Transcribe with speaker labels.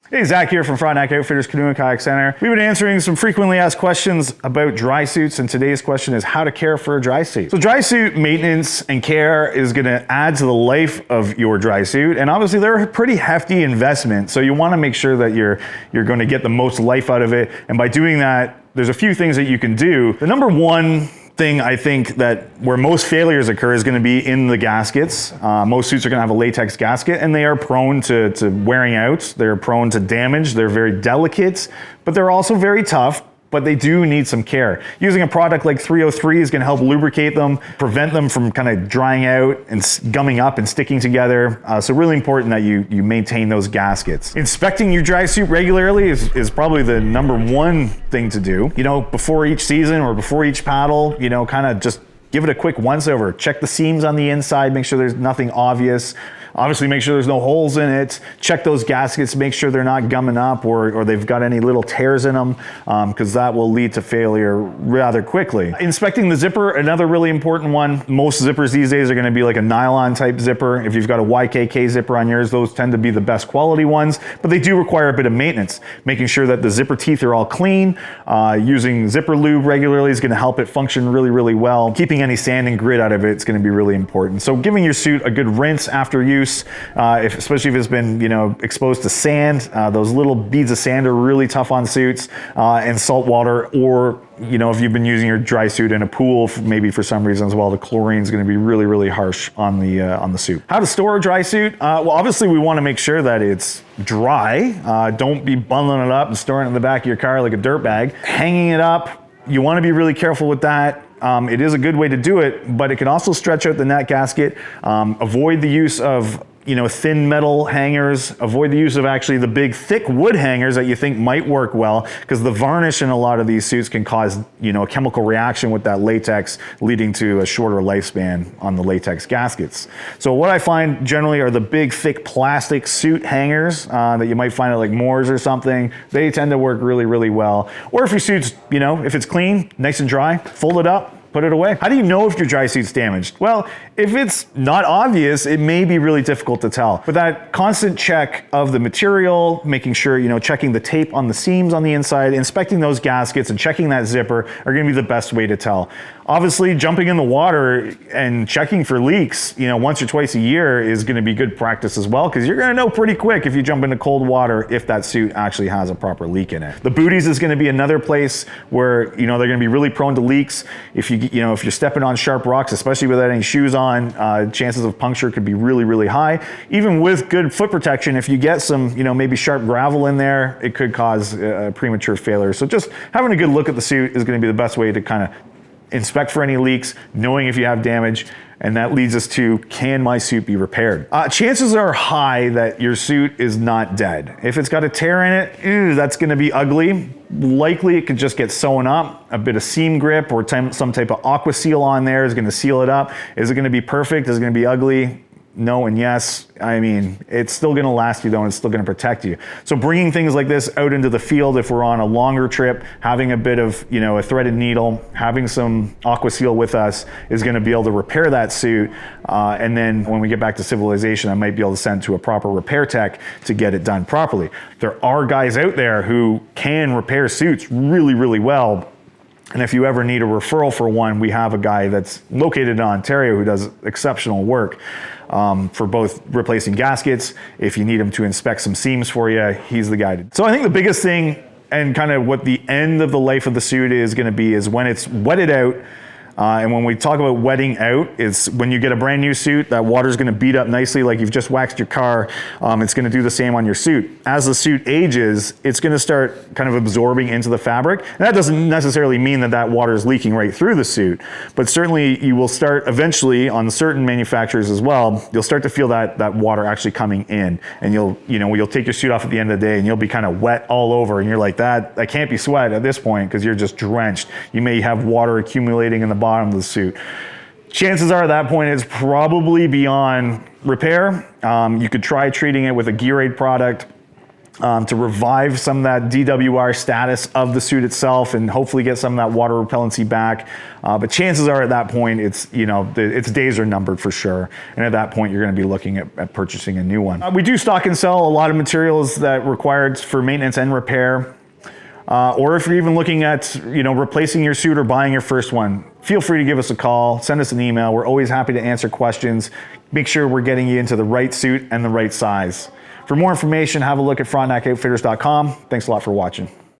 Speaker 1: Hey, Zach here from Frontenac Outfitters Canoe and Kayak Center. We've been answering some frequently asked questions about dry suits, and today's question is how to care for a dry suit. So dry suit maintenance and care is gonna add to the life of your dry suit, and obviously they're a pretty hefty investment, so you wanna make sure that you're gonna get the most life out of it, and by doing that, there's a few things that you can do. The number one thing I think that where most failures occur is going to be in the gaskets. Most suits are going to have a latex gasket, and they are prone to wearing out. They're prone to damage. They're very delicate, but they're also very tough. But they do need some care. Using a product like 303 is going to help lubricate them, prevent them from kind of drying out and gumming up and sticking together. So really important that you maintain those gaskets. Inspecting your dry suit regularly is probably the number one thing to do. You know, before each season or before each paddle, you know, kind of just give it a quick once over. Check the seams on the inside, make sure there's nothing obvious. Obviously make sure there's no holes in it. Check those gaskets, make sure they're not gumming up or they've got any little tears in them, because that will lead to failure rather quickly. Inspecting the zipper, another really important one. Most zippers these days are gonna be like a nylon type zipper. If you've got a YKK zipper on yours, those tend to be the best quality ones, but they do require a bit of maintenance. Making sure that the zipper teeth are all clean, using zipper lube regularly is gonna help it function really, really well. Keeping any sand and grit out of it is gonna be really important. So giving your suit a good rinse after use, especially if it's been, you know, exposed to sand. Those little beads of sand are really tough on suits, and salt water, or you know, if you've been using your dry suit in a pool, maybe for some reason as well, the chlorine is going to be really, really harsh on the suit. How to store a dry suit? Well, obviously we want to make sure that it's dry. Don't be bundling it up and storing it in the back of your car like a dirt bag. Hanging it up, you want to be really careful with that. It is a good way to do it, but it can also stretch out the net gasket. Avoid the use of, you know, thin metal hangers. Avoid the use of actually the big thick wood hangers that you think might work well, because the varnish in a lot of these suits can cause, you know, a chemical reaction with that latex, leading to a shorter lifespan on the latex gaskets. So what I find generally are the big thick plastic suit hangers that you might find at like Moore's or something. They tend to work really, really well. Or if your suit's, you know, if it's clean, nice and dry, fold it up, put it away. How do you know if your dry suit's damaged? Well, if it's not obvious, it may be really difficult to tell. But that constant check of the material, making sure, you know, checking the tape on the seams on the inside, inspecting those gaskets and checking that zipper are gonna be the best way to tell. Obviously, jumping in the water and checking for leaks, you know, once or twice a year is gonna be good practice as well, because you're gonna know pretty quick if you jump into cold water if that suit actually has a proper leak in it. The booties is gonna be another place where, you know, they're gonna be really prone to leaks. If you're stepping on sharp rocks, especially without any shoes on, chances of puncture could be really, really high. Even with good foot protection, if you get some, you know, maybe sharp gravel in there, it could cause premature failure. So just having a good look at the suit is gonna be the best way to kind of inspect for any leaks, knowing if you have damage, and that leads us to, can my suit be repaired? Chances are high that your suit is not dead. If it's got a tear in it, that's gonna be ugly. Likely it could just get sewn up. A bit of seam grip or some type of aqua seal on there is gonna seal it up. Is it gonna be perfect? Is it gonna be ugly? No and yes. I mean, it's still gonna last you though, and it's still gonna protect you. So bringing things like this out into the field, if we're on a longer trip, having a bit of, you know, a threaded needle, having some aqua seal with us is gonna be able to repair that suit. And then when we get back to civilization, I might be able to send to a proper repair tech to get it done properly. There are guys out there who can repair suits really, really well. And if you ever need a referral for one, we have a guy that's located in Ontario who does exceptional work for both replacing gaskets. If you need him to inspect some seams for you, he's the guy. So I think the biggest thing, and kind of what the end of the life of the suit is going to be, is when it's wetted out. And when we talk about wetting out, it's when you get a brand new suit, that water's gonna beat up nicely like you've just waxed your car. It's gonna do the same on your suit. As the suit ages, it's gonna start kind of absorbing into the fabric. And that doesn't necessarily mean that that water is leaking right through the suit, but certainly you will start eventually, on certain manufacturers as well, you'll start to feel that water actually coming in. And you'll take your suit off at the end of the day and you'll be kind of wet all over, and you're like, that can't be sweat at this point because you're just drenched. You may have water accumulating in the bottom of the suit. Chances are at that point it's probably beyond repair. You could try treating it with a Gear Aid product. to revive some of that DWR status of the suit itself and hopefully get some of that water repellency back. But chances are at that point, its days are numbered for sure. And at that point, you're going to be looking at purchasing a new one. We do stock and sell a lot of materials that are required for maintenance and repair. Or if you're even looking at, replacing your suit or buying your first one, feel free to give us a call, send us an email. We're always happy to answer questions. Make sure we're getting you into the right suit and the right size. For more information, have a look at frontenacoutfitters.com. Thanks a lot for watching.